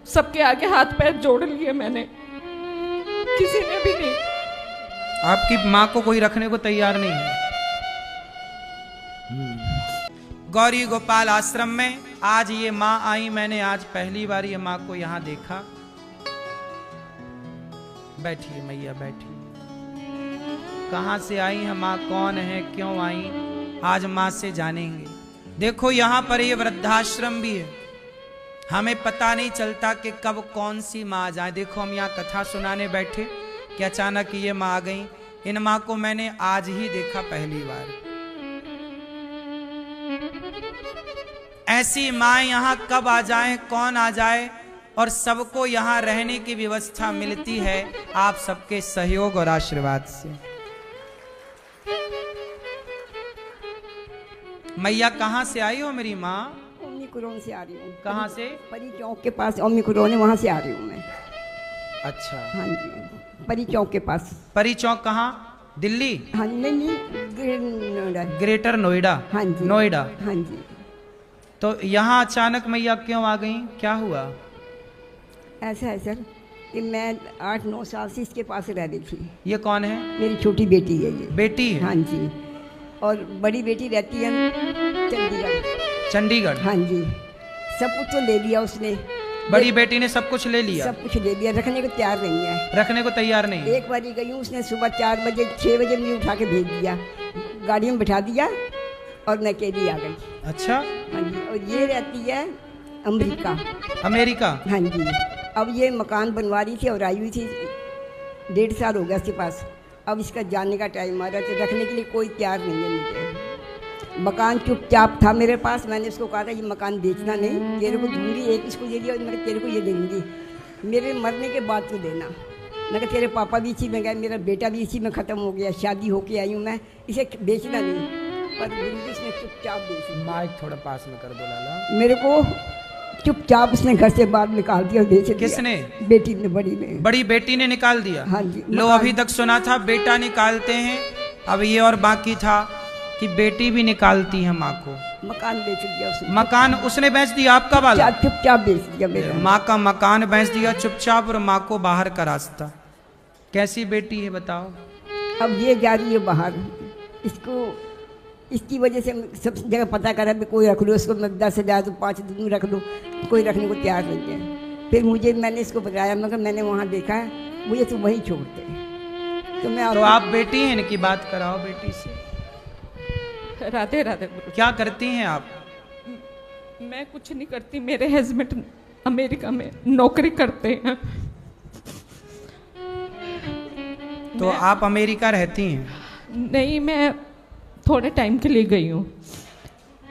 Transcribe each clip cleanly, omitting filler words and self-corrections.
सबके आगे हाथ पैर जोड़ लिए मैंने, किसी ने भी नहीं। आपकी माँ को कोई रखने को तैयार नहीं है। गौरी गोपाल आश्रम में आज ये माँ आई, मैंने आज पहली बार ये माँ को यहाँ देखा। बैठिए मैया बैठिए। कहाँ से आई है माँ, कौन है, क्यों आई, आज माँ से जानेंगे। देखो यहाँ पर ये वृद्धाश्रम भी है, हमें पता नहीं चलता कि कब कौन सी माँ आ जाए। देखो हम यहाँ कथा सुनाने बैठे कि अचानक ये माँ आ गई। इन माँ को मैंने आज ही देखा पहली बार। ऐसी माँ यहाँ कब आ जाए, कौन आ जाए, और सबको यहाँ रहने की व्यवस्था मिलती है आप सबके सहयोग और आशीर्वाद से। मैया कहाँ से आई हो मेरी माँ? ओमनी कुरोन से आ रही हूँ। कहाँ से? परी चौक के पास ओमनी कुरोन है, वहाँ से आ रही हूँ मैं। अच्छा। हाँ जी, परी चौक के पास। परी चौक कहाँ? दिल्ली? हाँ नहीं, ग्रेटर नोएडा। हाँ जी, नोएडा। हाँ जी। तो यहाँ अचानक मैया क्यों आ गई, क्या हुआ? ऐसा है सर कि मैं 8-9 साल से इसके पास रह रही थी। ये कौन है? मेरी छोटी बेटी है ये। बेटी है? हाँ जी। और बड़ी बेटी रहती है चंडीगढ़। चंडीगढ़? हाँ जी। सब कुछ तो ले लिया उसने। बड़ी बेटी ने सब कुछ ले लिया? सब कुछ ले लिया, रखने को तैयार नहीं है। रखने को तैयार नहीं? एक बार गई हूँ, उसने सुबह 4 बजे 6 बजे मुझे उठा के भेज दिया, गाड़ी में बिठा दिया और मैं अकेली आ गई। अच्छा। हाँ जी। और ये रहती है अमेरिका। अमेरिका? हाँ जी। अब ये मकान बनवा रही थी और आई हुई थी, 1.5 साल हो गया इसके पास। अब इसका जाने का टाइम आ रहा है, तो रखने के लिए कोई तैयार नहीं है मुझे। मकान चुपचाप था मेरे पास, मैंने उसको कहा था ये मकान बेचना नहीं, तेरे को दूंगी, एक इसको दे दिया और मैं तेरे को ये दूंगी, मेरे मरने के बाद तो देना। मैं कहा तेरे पापा भी इसी में गए, मेरा बेटा भी इसी में ख़त्म हो गया, शादी होके आई हूँ मैं, इसे बेचना नहीं। पर इसने चुपचाप बेची। माइक थोड़ा पास में कर दो लाला। मेरे को चुपचाप उसने घर से बाहर निकाल दिया और बेच दिया। किसने? बेटी ने, बड़ी ने। बड़ी बेटी ने निकाल दिया? हाँ जी। लो अभी तक सुना था बेटा निकालते हैं, अब ये और बाकी था कि बेटी भी निकालती है माँ को। मकान बेच दिया उसने। मकान उसने बेच दिया आपका वाला? चुपचाप बेच दिया मेरा। माँ का मकान बेच दिया चुपचाप और माँ को बाहर का रास्ता। कैसी बेटी है बताओ? अब ये जा रही है बाहर, इसको इसकी वजह से सब जगह पता करा भी कोई रख लो इसको, मैं 10,000 तो 5 दिन रख लो, कोई रखने को तैयार नहीं है। फिर मैंने इसको बताया, मगर मैंने वहाँ देखा है, मुझे तो वहीं छोड़ते। तो मैं तो आप बेटी हैं, इनकी बात कराओ बेटी से। राधे राधे। क्या करती हैं आप? मैं कुछ नहीं करती, मेरे हस्बैंड अमेरिका में नौकरी करते हैं। तो आप अमेरिका रहती हैं? नहीं, मैं थोड़े टाइम के लिए गई हूँ,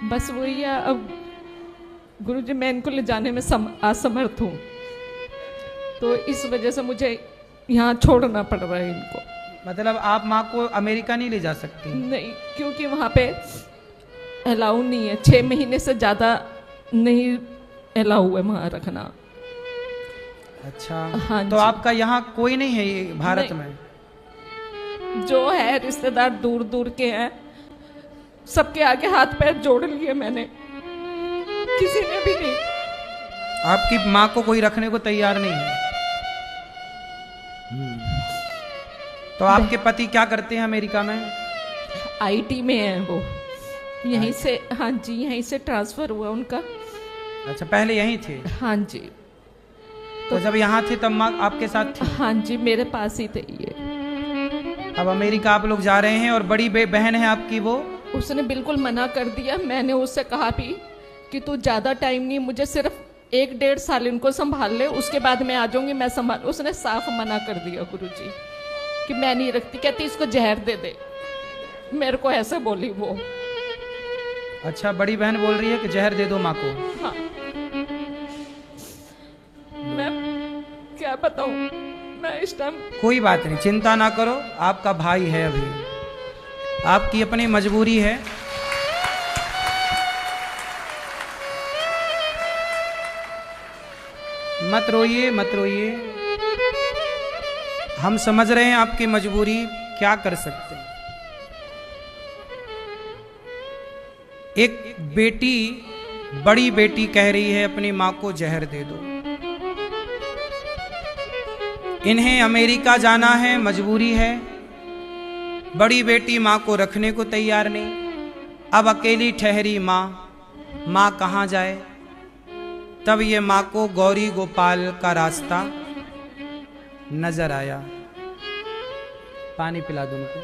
बस वही है। अब गुरुजी मैं इनको ले जाने में असमर्थ हूँ, तो इस वजह से मुझे यहाँ छोड़ना पड़ रहा है इनको। मतलब आप माँ को अमेरिका नहीं ले जा सकती? नहीं, क्योंकि वहाँ पे अलाउ नहीं है, 6 महीने से ज़्यादा नहीं अलाउ है वहाँ रखना। अच्छा। हाँ तो जी। आपका यहाँ कोई नहीं है ये भारत नहीं। में? जो है रिश्तेदार दूर दूर के हैं, सबके आगे हाथ पैर जोड़ लिए मैंने, किसी ने भी नहीं। आपकी माँ को कोई रखने को तैयार नहीं है? तो आपके पति क्या करते हैं अमेरिका में? आईटी में है वो, यहीं से। हाँ जी, यहीं से ट्रांसफर हुआ उनका। अच्छा, पहले यहीं थे? हाँ जी। तो जब यहाँ थे तब माँ आपके साथ थी? हाँ जी, मेरे पास ही थे ये। अब अमेरिका आप लोग जा रहे हैं और बड़ी बहन है आपकी, वो उसने बिल्कुल मना कर दिया। मैंने उससे कहा भी कि तू ज़्यादा टाइम नहीं, मुझे सिर्फ 1-1.5 साल इनको संभाल ले, उसके बाद मैं आ जाऊंगी, मैं संभाल। उसने साफ मना कर दिया गुरुजी कि मैं नहीं रखती। कहती इसको जहर दे दे, मेरे को ऐसा बोली वो। अच्छा, बड़ी बहन बोल रही है कि जहर दे दो माँ को? हाँ, मैं क्या बताऊं, मैं इस टाइम। कोई बात नहीं, चिंता ना करो, आपका भाई है, अभी आपकी अपनी मजबूरी है। मत रोइए मत रोइए, हम समझ रहे हैं आपकी मजबूरी, क्या कर सकते हैं। एक बेटी, बड़ी बेटी कह रही है अपनी माँ को जहर दे दो। इन्हें अमेरिका जाना है, मजबूरी है। बड़ी बेटी माँ को रखने को तैयार नहीं। अब अकेली ठहरी माँ कहाँ जाए। तब ये माँ को गौरी गोपाल का रास्ता नजर आया। पानी पिला दो उनको,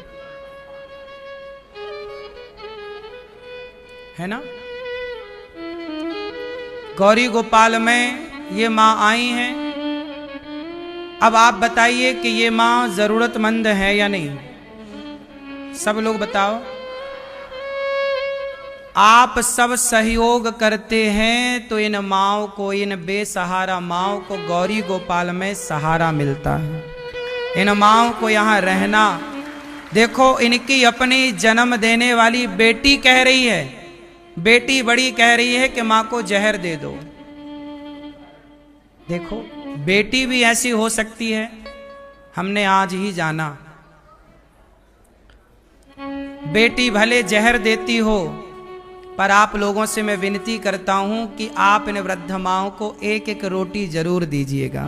है ना। गौरी गोपाल में ये माँ आई हैं। अब आप बताइए कि ये माँ जरूरतमंद है या नहीं। सब लोग बताओ। आप सब सहयोग करते हैं तो इन माँओं को, इन बेसहारा माँओं को गौरी गोपाल में सहारा मिलता है। इन माँओं को यहाँ रहना। देखो, इनकी अपनी जन्म देने वाली बेटी कह रही है, बेटी बड़ी कह रही है कि माँ को जहर दे दो। देखो, बेटी भी ऐसी हो सकती है, हमने आज ही जाना। बेटी भले जहर देती हो, पर आप लोगों से मैं विनती करता हूं कि आप इन वृद्ध माओं को एक एक रोटी जरूर दीजिएगा,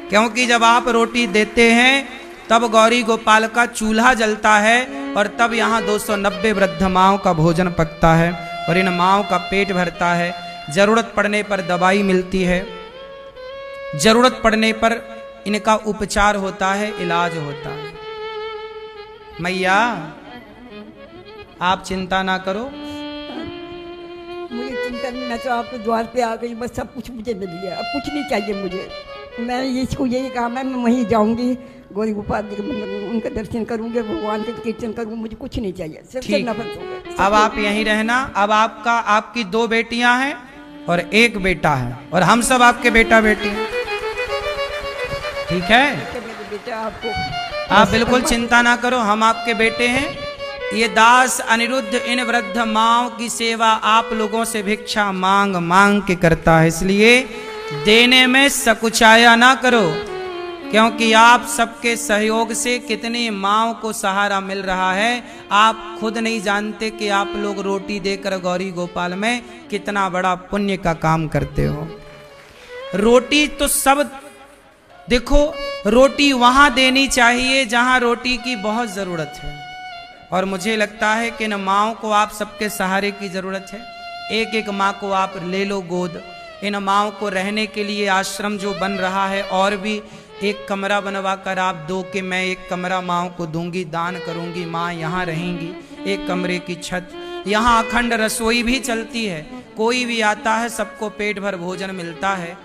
क्योंकि जब आप रोटी देते हैं तब गौरी गोपाल का चूल्हा जलता है और तब यहाँ 290 वृद्ध माओं का भोजन पकता है और इन माओं का पेट भरता है। जरूरत पड़ने पर दवाई मिलती है, जरूरत पड़ने पर इनका उपचार होता है, इलाज होता है। मैया, आप चिंता ना करो। मुझे चिंता नहीं, मैं तो आपके द्वार पे आ गई, बस सब कुछ मुझे मिल गया, अब कुछ नहीं चाहिए मुझे। मैं इसको यही कहा, मैं वहीं जाऊंगी, गौरी गोपाल जी उनका दर्शन करूंगे, भगवान का कीर्तन करूंगी, मुझे कुछ नहीं चाहिए, सिर्फ नफरत हो गया। अब आप यहीं रहना। अब आपकी 2 बेटियां हैं और 1 बेटा है, और हम सब आपके बेटा बेटी हैं, ठीक है। बेटा आपको, आप बिल्कुल चिंता ना करो, हम आपके बेटे हैं। ये दास अनिरुद्ध इन वृद्ध माँओं की सेवा आप लोगों से भिक्षा मांग मांग के करता है, इसलिए देने में सकुचाया ना करो, क्योंकि आप सबके सहयोग से कितनी माँओं को सहारा मिल रहा है। आप खुद नहीं जानते कि आप लोग रोटी देकर गौरी गोपाल में कितना बड़ा पुण्य का काम करते हो। रोटी तो सब, देखो, रोटी वहां देनी चाहिए जहां रोटी की बहुत जरूरत है, और मुझे लगता है कि इन माँओं को आप सबके सहारे की जरूरत है। एक एक माँ को आप ले लो गोद। इन माँओं को रहने के लिए आश्रम जो बन रहा है, और भी एक कमरा बनवा कर आप दो कि मैं एक कमरा माँओं को दूंगी, दान करूंगी, माँ यहाँ रहेंगी। एक कमरे की छत, यहाँ अखंड रसोई भी चलती है, कोई भी आता है सबको पेट भर भोजन मिलता है।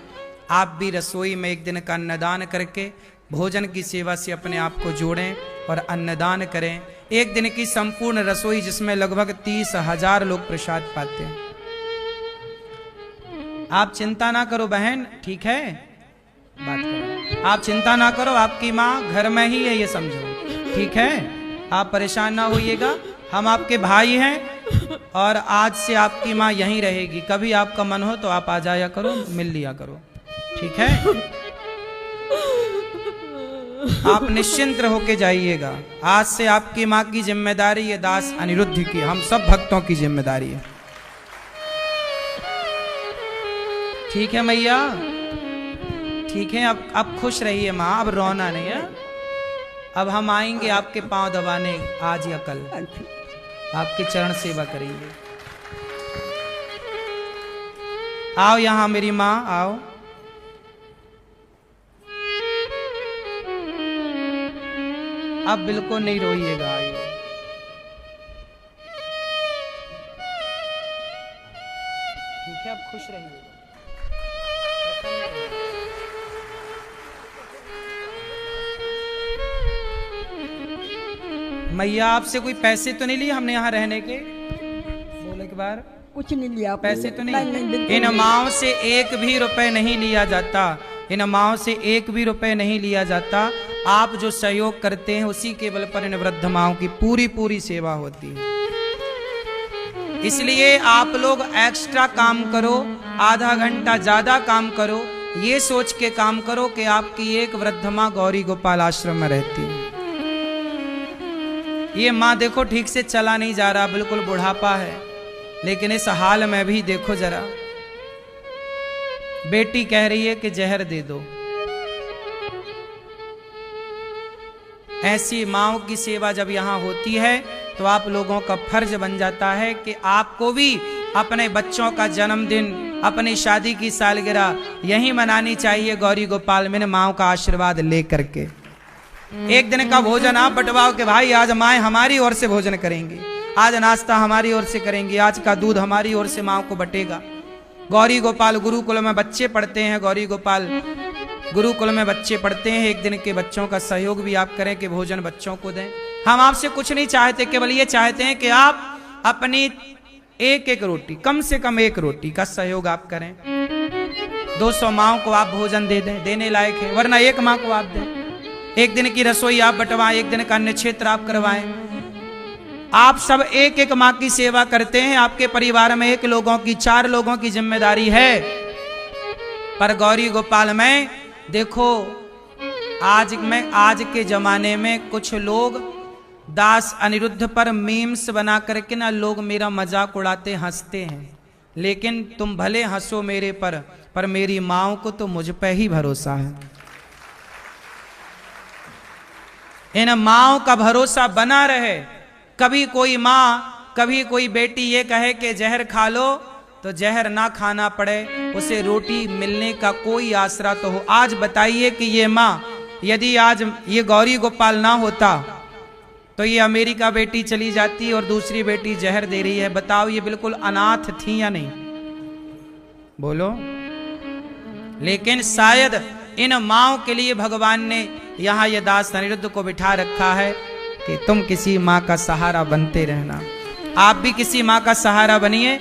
आप भी रसोई में एक दिन का अन्नदान करके भोजन की सेवा से अपने आप को जोड़ें और अन्नदान करें। एक दिन की संपूर्ण रसोई जिसमें लगभग 30,000 लोग प्रसाद पाते हैं। आप चिंता ना करो बहन, ठीक है, बात करो, आप चिंता ना करो, आपकी माँ घर में ही है, ये समझो, ठीक है। आप परेशान ना होइएगा, हम आपके भाई हैं और आज से आपकी माँ यहीं रहेगी। कभी आपका मन हो तो आप आ जाया करो, मिल लिया करो, ठीक है। आप निश्चिंत होके जाइएगा। आज से आपकी माँ की जिम्मेदारी ये दास अनिरुद्ध की, हम सब भक्तों की जिम्मेदारी है, ठीक है मैया, ठीक है। अब खुश रहिए माँ, अब रोना नहीं है। अब हम आएंगे आपके पांव दबाने आज या कल, आपके चरण सेवा करेंगे। आओ यहाँ मेरी माँ, आओ। अब बिल्कुल नहीं रोइएगा, आइए। ठीक है, अब खुश रहिएगा। मैया, आपसे कोई पैसे तो नहीं लिए हमने यहाँ रहने के? बोले के बार कुछ नहीं लिया, पैसे तो नहीं। नहीं, इन माओं से 1 भी रुपए नहीं लिया जाता, इन माओं से 1 भी रुपए नहीं लिया जाता। आप जो सहयोग करते हैं उसी के बल पर इन वृद्ध माओं की पूरी पूरी सेवा होती है। इसलिए आप लोग एक्स्ट्रा काम करो, आधा घंटा ज्यादा काम करो, ये सोच के काम करो कि आपकी एक वृद्ध माँ गौरी गोपाल आश्रम में रहती है। ये माँ देखो ठीक से चला नहीं जा रहा, बिल्कुल बुढ़ापा है, लेकिन इस हाल में भी देखो जरा, बेटी कह रही है कि जहर दे दो। ऐसी माँओं की सेवा जब यहाँ होती है तो आप लोगों का फर्ज बन जाता है कि आपको भी अपने बच्चों का जन्मदिन, अपनी शादी की सालगिरह यहीं मनानी चाहिए गौरी गोपाल में माँओं का आशीर्वाद लेकर के। एक दिन का भोजन आप बंटवाओ कि भाई आज माएँ हमारी ओर से भोजन करेंगी, आज नाश्ता हमारी ओर से करेंगी, आज का दूध हमारी ओर से माँ को बटेगा। गौरी गोपाल गुरुकुल में बच्चे पढ़ते हैं, गौरी गोपाल गुरुकुल में बच्चे पढ़ते हैं। एक दिन के बच्चों का सहयोग भी आप करें कि भोजन बच्चों को दें। हम आपसे कुछ नहीं चाहते, केवल ये चाहते हैं कि आप अपनी एक एक रोटी, कम से कम एक रोटी का सहयोग आप करें। 200 माँओं को आप भोजन दे दें, देने लायक है, वरना एक माँ को आप दें। एक दिन की रसोई आप बंटवाएं, एक दिन का अन्य क्षेत्र आप करवाएं। आप सब एक एक माँ की सेवा करते हैं। आपके परिवार में 1 लोगों की 4 लोगों की जिम्मेदारी है, पर गौरी गोपाल में देखो आज के जमाने में कुछ लोग दास अनिरुद्ध पर मीम्स बना करके ना लोग मेरा मजाक उड़ाते हंसते हैं, लेकिन तुम भले हंसो मेरे पर मेरी माँओं को तो मुझ पे ही भरोसा है। इन माँओं का भरोसा बना रहे। कभी कोई माँ, कभी कोई बेटी ये कहे कि जहर खा लो तो जहर ना खाना पड़े, उसे रोटी मिलने का कोई आसरा तो हो। आज बताइए कि ये माँ, यदि आज ये गौरी गोपाल ना होता तो ये अमेरिका बेटी चली जाती और दूसरी बेटी जहर दे रही है। बताओ ये बिल्कुल अनाथ थी या नहीं? बोलो। लेकिन शायद इन माँओं के लिए भगवान ने यहाँ ये दास अनिरुद्ध को बिठा रखा है कि तुम किसी माँ का सहारा बनते रहना। आप भी किसी माँ का सहारा बनिए।